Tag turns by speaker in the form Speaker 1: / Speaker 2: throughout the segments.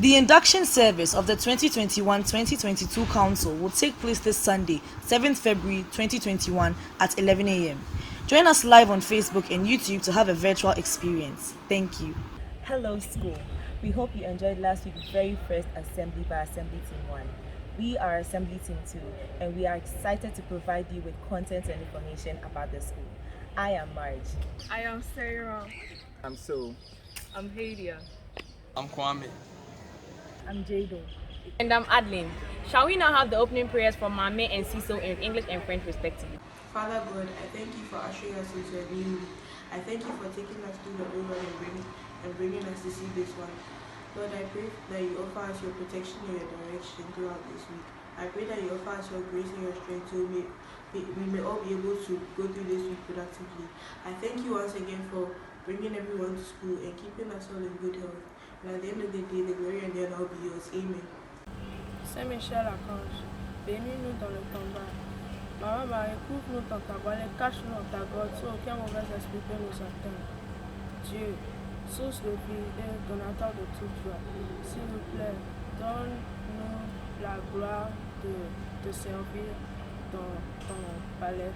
Speaker 1: The induction service of the 2021-2022 Council will take place this Sunday, 7th February 2021 at 11 a.m. Join us live on Facebook and YouTube to have a virtual experience. Thank you.
Speaker 2: Hello school. We hope you enjoyed last week's very first assembly by Assembly Team 1. We are Assembly Team 2 and we are excited to provide you with content and information about the school. I am Marge.
Speaker 3: I am Seyram.
Speaker 4: I'm So.
Speaker 3: I'm Hedia.
Speaker 5: I'm Kwame.
Speaker 2: I'm Jado.
Speaker 6: And I'm Adeline. Shall we now have the opening prayers from Kwame and Cyril in English and French respectively?
Speaker 7: Father God, I thank you for ushering us into a new week. I thank you for taking us through the old one and bringing us to see this one. Lord, I pray that you offer us your protection and your direction throughout this week. I pray that you offer us your grace and your strength so we may all be able to go through this week productively. I thank you once again for bringing everyone to school and keeping us all in good health. And at the end of the day, the glory and the honor will be yours. Amen.
Speaker 3: Saint-Michel-Archange, bénis-nous dans le combat. Maman Marie, couvre-nous dans ta voile et cache-nous dans ta grotte, sans aucun mauvais esprit peut nous atteindre. Dieu, source de vie et donateur de toute joie, s'il vous plaît, donne-nous la gloire de te servir dans ton palais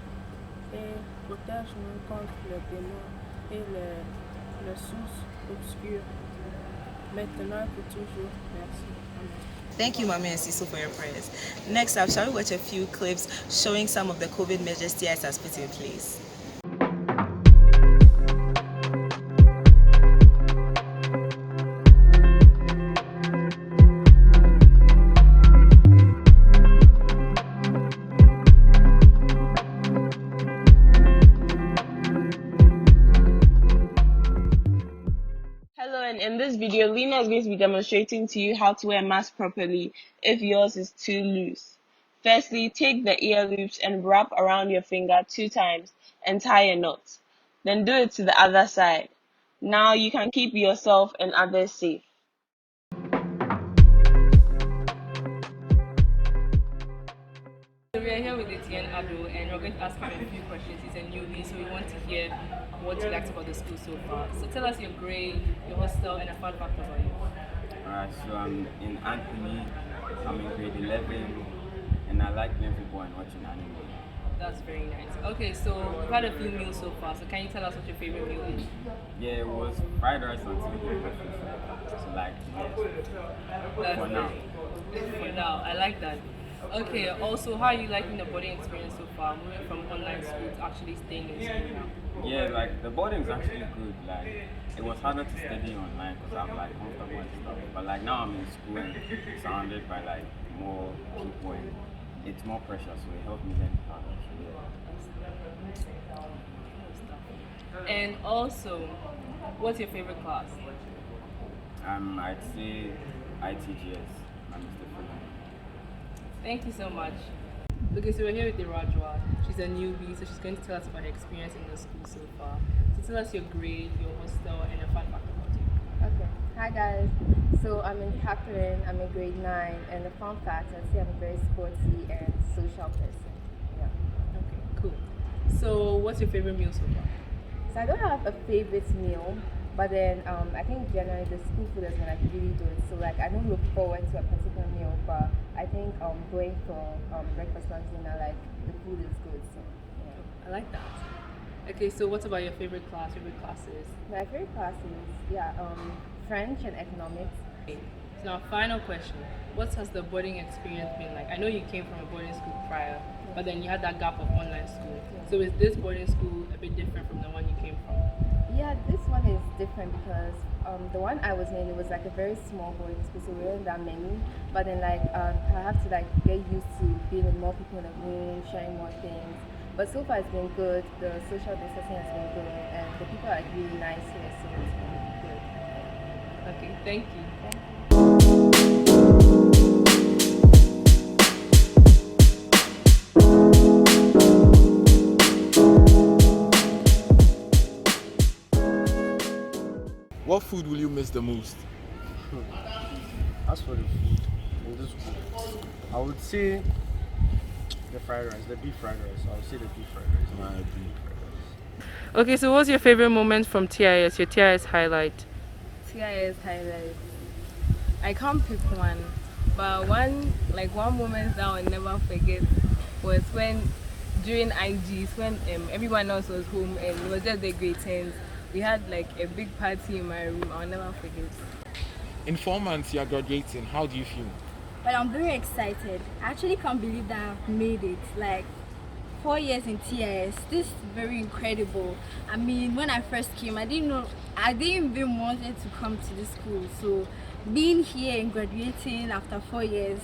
Speaker 3: et protège-nous contre les démons et les sources obscures, maintenant et pour toujours. Merci. Amen.
Speaker 2: Thank you, Mami and Cecil, for your prayers. Next up, shall we watch a few clips showing some of the COVID measures TIS has put in place?
Speaker 6: In this video, Lena is going to be demonstrating to you how to wear a mask properly if yours is too loose. Firstly, take the ear loops and wrap around your finger 2 times and tie a knot. Then do it to the other side. Now you can keep yourself and others safe.
Speaker 8: So we are here with Etienne Ado and we're going to ask him a few questions. He's a newbie, so we want to hear what you liked about the school so far. So tell us your grade, your hostel, and a fun fact about you.
Speaker 4: Alright, so I'm in Anthony, I'm in grade 11, and I like playing football and watching anime.
Speaker 8: That's very nice. Okay, so we've had a few meals so far, so can you tell us what your favorite meal is?
Speaker 4: Yeah, it was fried rice and chicken. So like, yeah, for now.
Speaker 8: For now, I like that. Okay, also, how are you liking the boarding experience so far, moving from online school to actually staying in school now?
Speaker 4: Yeah, like the boarding is actually good. Like it was harder to study online because I'm like comfortable and stuff. But like now I'm in school and surrounded by like more people and it's more pressure, so it helped me learn harder.
Speaker 8: Yeah. And also, what's your favorite class?
Speaker 4: I'd say ITGS.
Speaker 8: Thank you so much. Okay, so we're here with Irajwa. She's a newbie, so she's going to tell us about her experience in the school so far. So tell us your grade, your hostel, and a fun fact about you.
Speaker 9: Okay. Hi guys. So I'm in Catherine, I'm in grade 9, and the fun fact, I'd say I'm a very sporty and social person. Yeah.
Speaker 8: Okay, cool. So what's your favorite meal so far?
Speaker 9: So I don't have a favorite meal, but then I think generally the school food has been like really good. So like I don't look forward to a particular meal, but I think going for breakfast, lunch, dinner, like the food is good. So yeah.
Speaker 8: I like that. Okay, so what about your favorite class, favorite classes?
Speaker 9: My favorite classes, French and economics.
Speaker 8: Okay. So now final question. What has the boarding experience been like? I know you came from a boarding school prior, but then you had that gap of online school. So is this boarding school a bit different from the one you came from?
Speaker 9: Yeah, this one is different because the one I was in, it was like a very small boarding school, so we weren't that many. But then like I have to like get used to being with more people in the room, sharing more things. But so far it's been good. The social distancing has been good, and the people are like really nice here, so it's been good.
Speaker 8: Okay, thank you.
Speaker 5: What food will you miss the most?
Speaker 10: As for the food in this school, I would say the fried rice, the beef fried rice. I would say the beef fried rice.
Speaker 8: Okay, so what's your favorite moment from TIS, your TIS highlight?
Speaker 9: TIS highlight.
Speaker 3: I can't pick one, but one moment that I'll never forget was when during IGs when everyone else was home and it was just the grade 10s. We had like a big party in my room. I'll never forget.
Speaker 5: In 4 months, you are graduating. How do you feel?
Speaker 11: Well, I'm very excited. I actually can't believe that I've made it. Like 4 years in TIS, this is very incredible. I mean, when I first came, I didn't even wanted to come to this school. So being here and graduating after 4 years.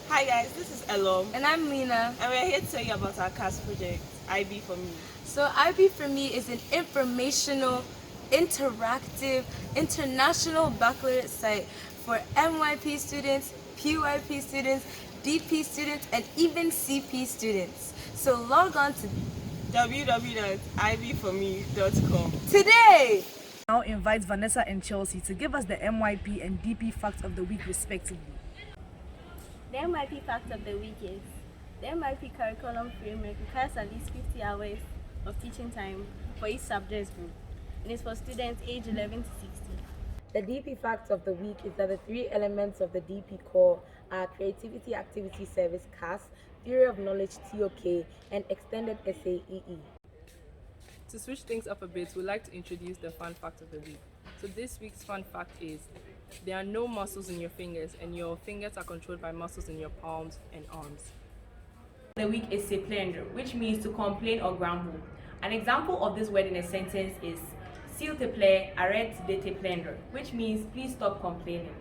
Speaker 2: Hi guys, this is Elom.
Speaker 12: And I'm Lena.
Speaker 2: And we're here to tell you about our CAS project, IB for Me.
Speaker 12: So IB for Me is an informational, interactive, international baccalaureate site for MYP students, PYP students, DP students, and even CP students. So log on to
Speaker 2: www.ibforme.com
Speaker 12: today.
Speaker 1: Now invite Vanessa and Chelsea to give us the MYP and DP fact of the week respectively.
Speaker 11: The MIP fact of the week is the MIP curriculum framework requires at least 50 hours of teaching time for each subject group, and it's for students aged 11 to 16.
Speaker 13: The DP fact of the week is that the 3 elements of the DP core are Creativity Activity Service CAS, Theory of Knowledge TOK, and Extended Essay EE.
Speaker 8: To switch things up a bit, we'd like to introduce the fun fact of the week. So this week's fun fact is there are no muscles in your fingers and your fingers are controlled by muscles in your palms and arms.
Speaker 2: The week is se plaindre, which means to complain or grumble. An example of this word in a sentence is s'il te plaît, arrête de te plaindre, which means please stop complaining.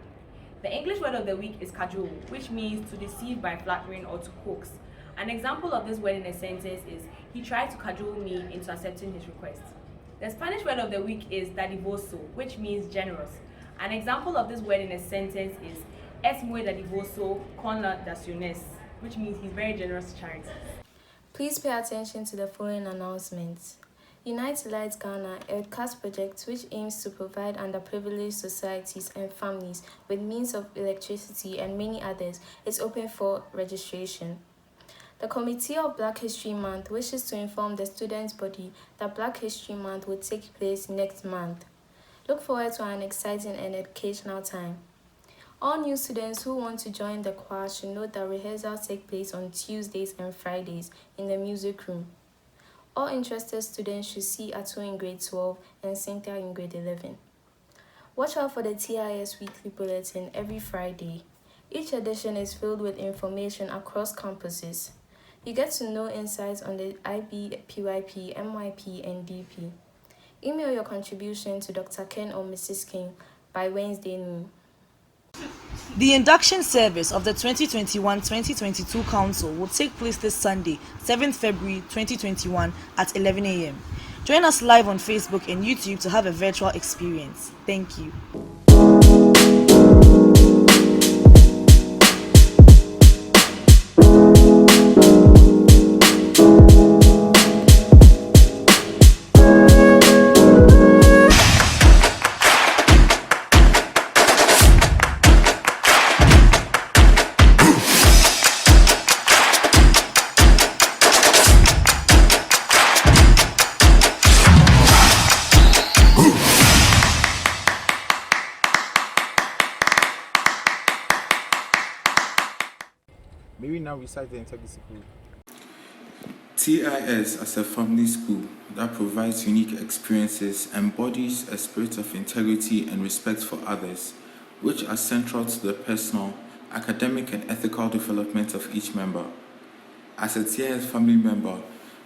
Speaker 2: The English word of the week is cajole, which means to deceive by flattering or to coax. An example of this word in a sentence is he tried to cajole me into accepting his request. The Spanish word of the week is dadivoso, which means generous. An example of this word in a sentence is es muy dadivoso con las donaciones, which means he's very generous to charity.
Speaker 14: Please pay attention to the following announcements. Unite Light Ghana, a CAS project which aims to provide underprivileged societies and families with means of electricity and many others, is open for registration. The Committee of Black History Month wishes to inform the students' body that Black History Month will take place next month. Look forward to an exciting and educational time. All new students who want to join the choir should note that rehearsals take place on Tuesdays and Fridays in the music room. All interested students should see Atu in grade 12 and Cynthia in grade 11. Watch out for the TIS weekly bulletin every Friday. Each edition is filled with information across campuses. You get to know insights on the IB, PYP, MYP, and DP. Email your contribution to Dr. Ken or Mrs. King by Wednesday noon.
Speaker 1: The induction service of the 2021-2022 Council will take place this Sunday, 7th February 2021 at 11 a.m. Join us live on Facebook and YouTube to have a virtual experience. Thank you.
Speaker 5: May we now recite the integrity code.
Speaker 15: TIS as a family school that provides unique experiences embodies a spirit of integrity and respect for others, which are central to the personal, academic, and ethical development of each member. As a TIS family member,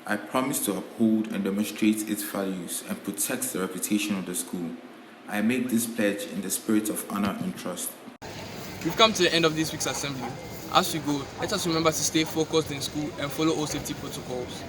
Speaker 15: I promise to uphold and demonstrate its values and protect the reputation of the school. I make this pledge in the spirit of honor and trust.
Speaker 5: We've come to the end of this week's assembly. As we go, let us remember to stay focused in school and follow all safety protocols.